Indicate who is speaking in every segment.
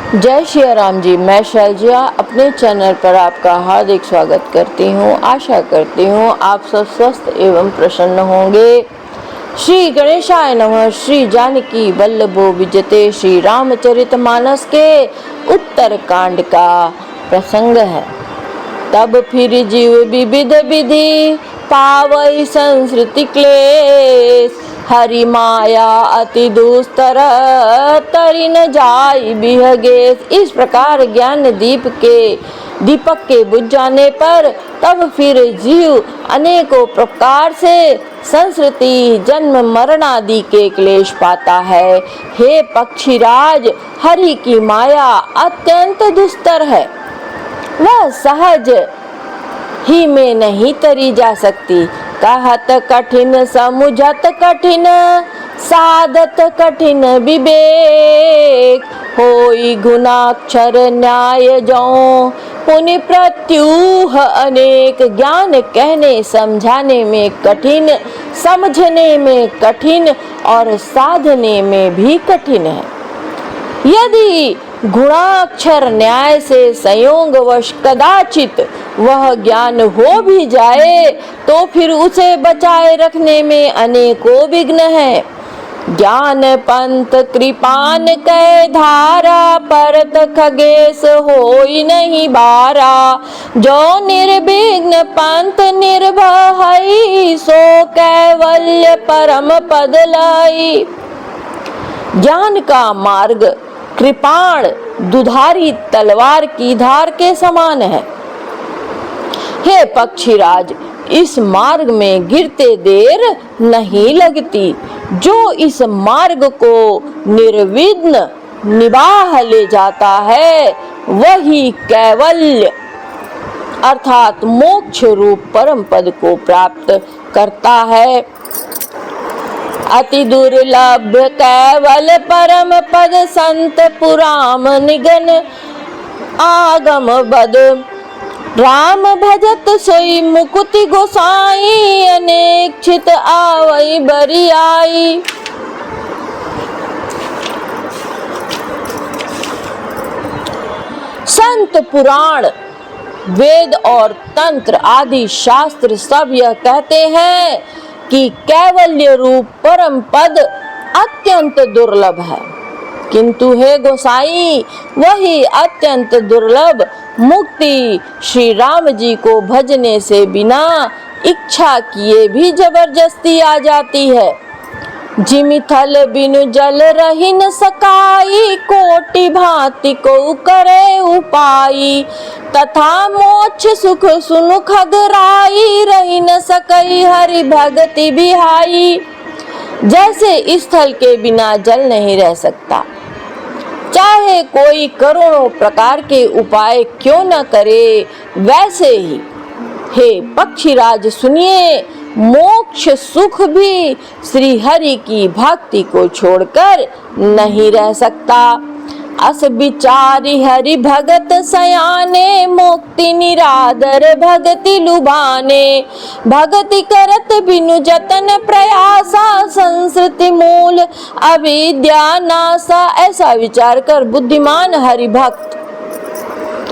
Speaker 1: जय श्री राम जी। मैं शैलजा अपने चैनल पर आपका हार्दिक स्वागत करती हूँ। आशा करती हूँ आप सब स्वस्थ एवं प्रसन्न होंगे। श्री गणेशाय नमः। श्री जानकी वल्लभो विजयते श्री रामचरितमानस के उत्तर कांड का प्रसंग है। तब फिर जीव विविध विधि पावई संस्कृति क्लेश, हरि माया अति दुस्तर तरि न जाय बिहगेश। इस प्रकार ज्ञान दीपक के बुझ जाने पर तब फिर जीव अनेकों प्रकार से संस्कृति जन्म मरण आदि के क्लेश पाता है। हे पक्षीराज, हरि की माया अत्यंत दुस्तर है, वह सहज ही में नहीं तरी जा सकती। कहत कठिन समुझत कठिन, साधत कठिन विवेक, होई गुणाक्षर न्याय जौ पुनि प्रत्यूह अनेक। ज्ञान कहने समझाने में कठिन, समझने में कठिन और साधने में भी कठिन है। यदि गुणाक्षर न्याय से संयोगवश कदाचित वह ज्ञान हो भी जाए तो फिर उसे बचाए रखने में अनेकों विघ्न है। ज्ञान पंथ कृपान कै धारा, परत खगेश होई नहीं बारा। जो निर्विघ्न पंथ निर्भय, सो कैवल्य परम पद लाई। ज्ञान का मार्ग कृपाण दुधारी तलवार की धार के समान है। हे पक्षीराज, इस मार्ग में गिरते देर नहीं लगती। जो इस मार्ग को निर्विघ्न निभाह ले जाता है वही कैवल्य अर्थात मोक्ष रूप परम पद को प्राप्त करता है। अति दुर्लभ कैवल परम पद, संत पुराण निगन आगम बद। राम भजत सोई मुकुति गोसाई, अनेक छित आवई बरियाई। संत पुराण वेद और तंत्र आदि शास्त्र सब यह कहते हैं कि कैवल्य रूप परम पद अत्यंत दुर्लभ है, किंतु हे गोसाई, वही अत्यंत दुर्लभ मुक्ति श्री राम जी को भजने से बिना इच्छा किए भी जबरदस्ती आ जाती है। जिमि थल बिनु जल रही न सकाई, कोटि भांति को करे उपाई। तथा मोक्ष सुख सुनु खगराई, रही न सकई हरि भगति बिहाई। जैसे स्थल के बिना जल नहीं रह सकता, चाहे कोई करोड़ों प्रकार के उपाय क्यों न करे, वैसे ही हे पक्षीराज सुनिए, मोक्ष सुख भी श्री हरि की भक्ति को छोड़कर नहीं रह सकता। अस विचारी हरि भगत सयाने, मुक्ति निरादर भगति लुभाने। भगति करत बिनु जतन प्रयासा, संस्कृति मूल अविद्या नासा। ऐसा विचार कर बुद्धिमान हरि भक्त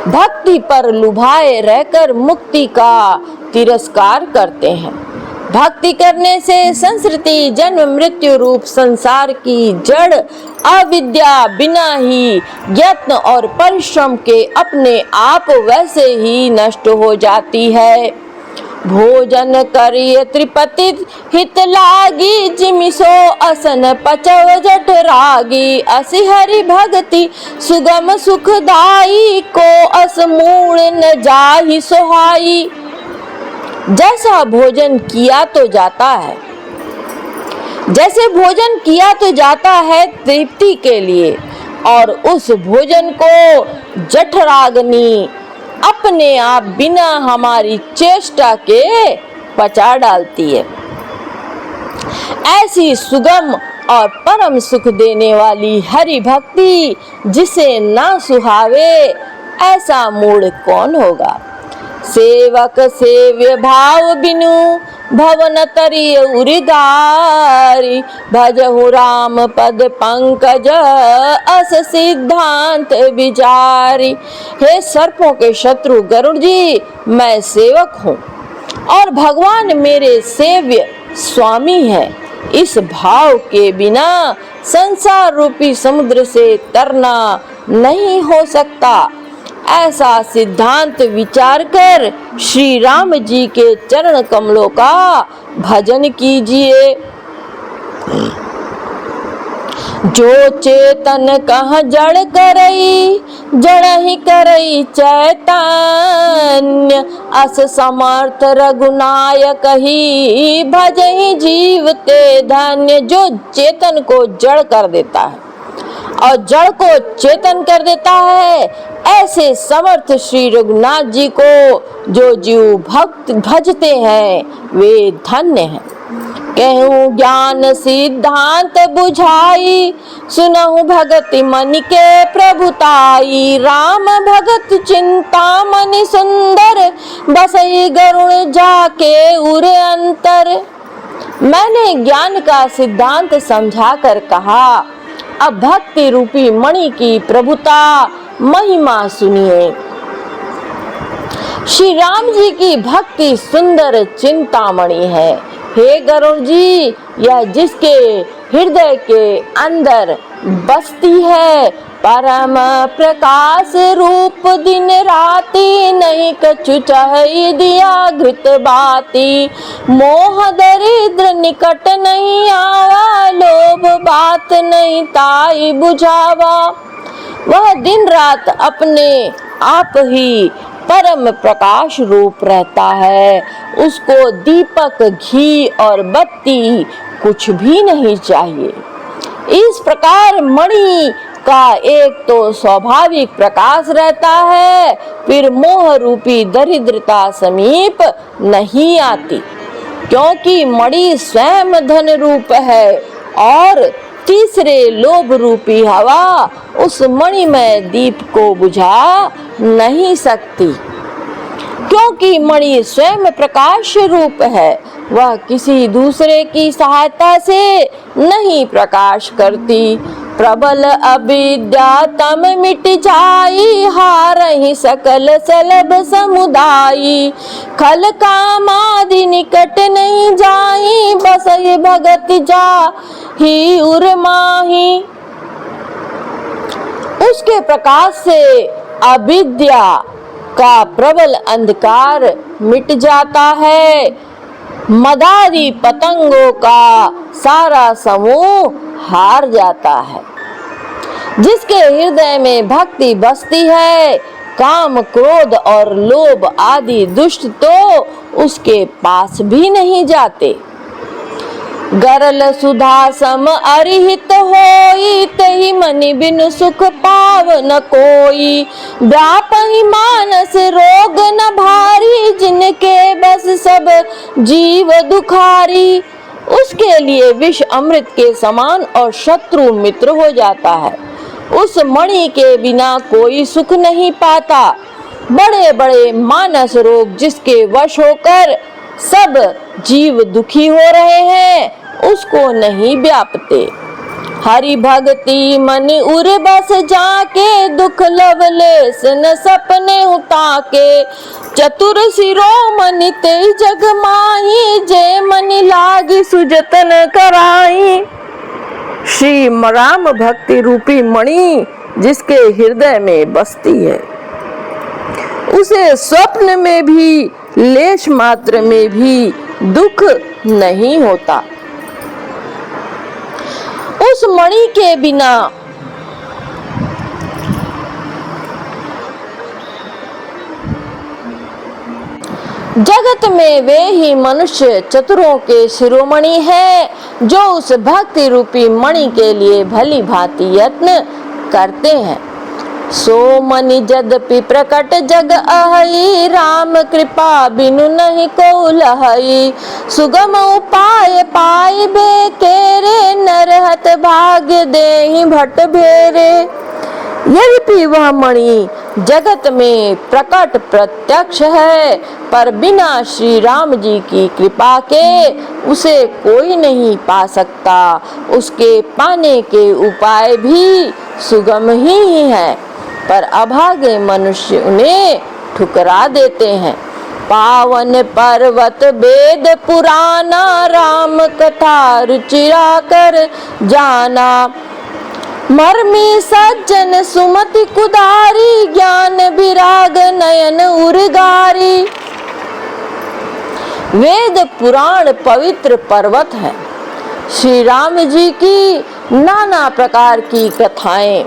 Speaker 1: भक्ति पर लुभाए रहकर मुक्ति का तिरस्कार करते हैं। भक्ति करने से संस्कृति जन्म मृत्यु रूप संसार की जड़ अविद्या बिना ही यत्न और परिश्रम के अपने आप वैसे ही नष्ट हो जाती है। भोजन करिए त्रिपति हित लागी, जिमि सो असन पचव जठ रागी। असि हरि भक्ति सुगम सुखदाई, को अस मूढ़ न जाहि सोहाई। जैसा भोजन किया तो जाता है, जैसे भोजन किया तो जाता है तृप्ति के लिए, और उस भोजन को जठराग्नि अपने आप बिना हमारी चेष्टा के पचा डालती है। ऐसी सुगम और परम सुख देने वाली हरि भक्ति जिसे ना सुहावे, ऐसा मूढ़ कौन होगा। सेवक सेव्य भाव बिनु भवन तरिय उरिगारी। भजहु राम पद पंकज अस सिद्धांत विचारी। हे सर्पों के शत्रु गरुड़ जी, मैं सेवक हूँ और भगवान मेरे सेव्य स्वामी है। इस भाव के बिना संसार रूपी समुद्र से तरना नहीं हो सकता। ऐसा सिद्धांत विचार कर श्री राम जी के चरण कमलों का भजन कीजिए। जो चेतन कह जड़ करई, जड़ ही करई चैतन्य। अस समर्थ रघुनायक ही, भजहि जीव ते धन्य। जो चेतन को जड़ कर देता है और जड़ को चेतन कर देता है, ऐसे समर्थ श्री रघुनाथ जी को जो जीव भक्त भजते हैं वे धन्य हैं। कहूँ ज्ञान सिद्धांत बुझाई, सुनहु भगति मन के प्रभुताई। राम भगत चिंता मनि सुंदर, बसई गरुण जाके उर अंतर। मैंने ज्ञान का सिद्धांत समझा कर कहा, अब भक्ति रूपी मणि की प्रभुता महिमा सुनिए। श्री राम जी की भक्ति सुंदर चिंतामणि है। हे गरुड़ जी, यह जिसके हृदय के अंदर बसती है, परम प्रकाश रूप दिन राति। नहीं कछु चाहि दिया घृत बाती। मोह दरिद्र निकट नहीं आवा, लोभ बात नहीं ताई बुझावा। वह दिन रात अपने आप ही परम प्रकाश रूप रहता है। उसको दीपक, घी और बत्ती कुछ भी नहीं चाहिए। इस प्रकार मणि का एक तो स्वाभाविक प्रकाश रहता है, फिर मोह रूपी दरिद्रता समीप नहीं आती, क्योंकि मणि स्वयं धन रूप है और तीसरे लोभ रूपी हवा उस मणिमय दीप को बुझा नहीं सकती। क्योंकि मणि स्वयं प्रकाश रूप है, वह किसी दूसरे की सहायता से नहीं प्रकाश करती। प्रबल अविद्या तम मिट जाई, हारहि सकल सलभ समुदायी। खल कामादि निकट नहीं जाई, बसई भगत जा ही उर माही। उसके प्रकाश से अविद्या का प्रबल अंधकार मिट जाता है। मदारी पतंगों का सारा समूह हार जाता है। जिसके हृदय में भक्ति बसती है, काम क्रोध और लोभ आदि दुष्ट तो उसके पास भी नहीं जाते। गरल सुधा सम अरिहित होई, तहि मनि बिनु सुख पाव न कोई। व्यापहि मानस रोग न भारी, जिनके बस सब जीव दुखारी। उसके लिए विष अमृत के समान और शत्रु मित्र हो जाता है। उस मणि के बिना कोई सुख नहीं पाता। बड़े बड़े मानस रोग जिसके वश होकर सब जीव दुखी हो रहे हैं, उसको नहीं व्यापते। हरि भक्ति मन उर बस जाके, दुख लवलेस न सपने उता के। चतुर शिरोमणि ते जग माही, जे मनि लागी सुजतन कराई। श्री राम भक्ति रूपी मणि जिसके हृदय में बसती है, उसे स्वप्न में भी लेश मात्र में भी दुख नहीं होता। उस मणि के बिना जगत में वे ही मनुष्य चतुरों के शिरोमणि है, जो उस भक्ति रूपी मणि के लिए भली भांति यत्न करते हैं। सो मनि यद्यपि प्रकट जग अहई, राम कृपा बिनु नहीं को लहई। सुगम उपाय पाई बे केरे, नरहत भाग्य देहि भट भेरे। यद्यपि वह मणि जगत में प्रकट प्रत्यक्ष है, पर बिना श्री राम जी की कृपा के उसे कोई नहीं पा सकता। उसके पाने के उपाय भी सुगम ही है, पर अभागे मनुष्य उन्हें ठुकरा देते हैं। पावन पर्वत वेद पुराना, राम कथा रुचिरा कर जाना। मर्मी सज्जन सुमति कुदारी, ज्ञान विराग नयन उर्गारी। वेद पुराण पवित्र पर्वत है। श्री राम जी की नाना प्रकार की कथाएं,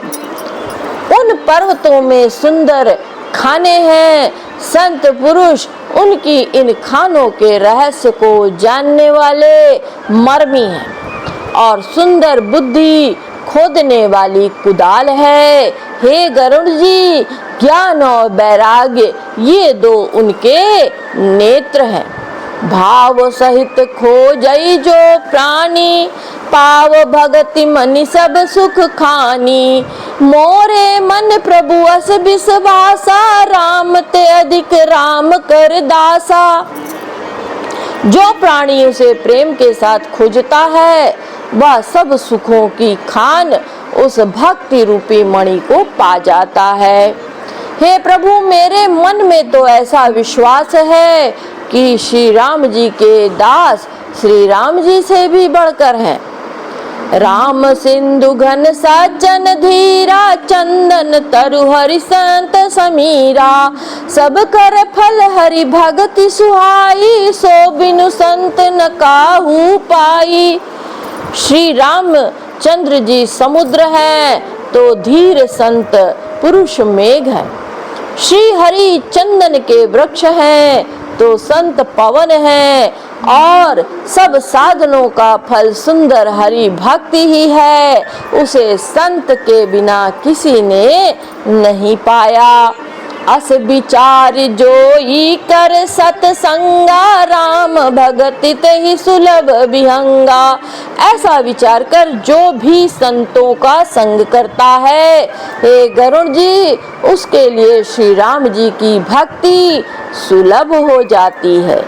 Speaker 1: उन पर्वतों में सुंदर खाने हैं। संत पुरुष उनकी इन खानों के रहस्य को जानने वाले मर्मी हैं और सुंदर बुद्धि खोदने वाली कुदाल है। हे गरुड़ जी, ज्ञान और वैराग्य ये दो उनके नेत्र हैं। भाव सहित खोजई जो प्राणी, पाव भगति मनि सब सुख खानी। मोरे मन प्रभु अस विश्वासा, राम ते अधिक राम कर दासा। जो प्राणी उसे प्रेम के साथ खोजता है, वह सब सुखों की खान उस भक्ति रूपी मणि को पा जाता है। हे प्रभु, मेरे मन में तो ऐसा विश्वास है कि श्री राम जी के दास श्री राम जी से भी बढ़कर हैं। राम सिंधु घन सज्जन धीरा, चंदन तरु हरि संत समीरा। सब कर फल हरि भगति सुहाई, सो बिनु संत न काहू पाई। श्री राम चंद्र जी समुद्र है तो धीर संत पुरुष मेघ है। श्री हरि चंदन के वृक्ष हैं तो संत पवन है, और सब साधनों का फल सुंदर हरि भक्ति ही है। उसे संत के बिना किसी ने नहीं पाया। अस विचार जोई कर सतसंगा, राम भगति ही सुलभ विहंगा। ऐसा विचार कर जो भी संतों का संग करता है, हे गरुड़ जी, उसके लिए श्री राम जी की भक्ति सुलभ हो जाती है।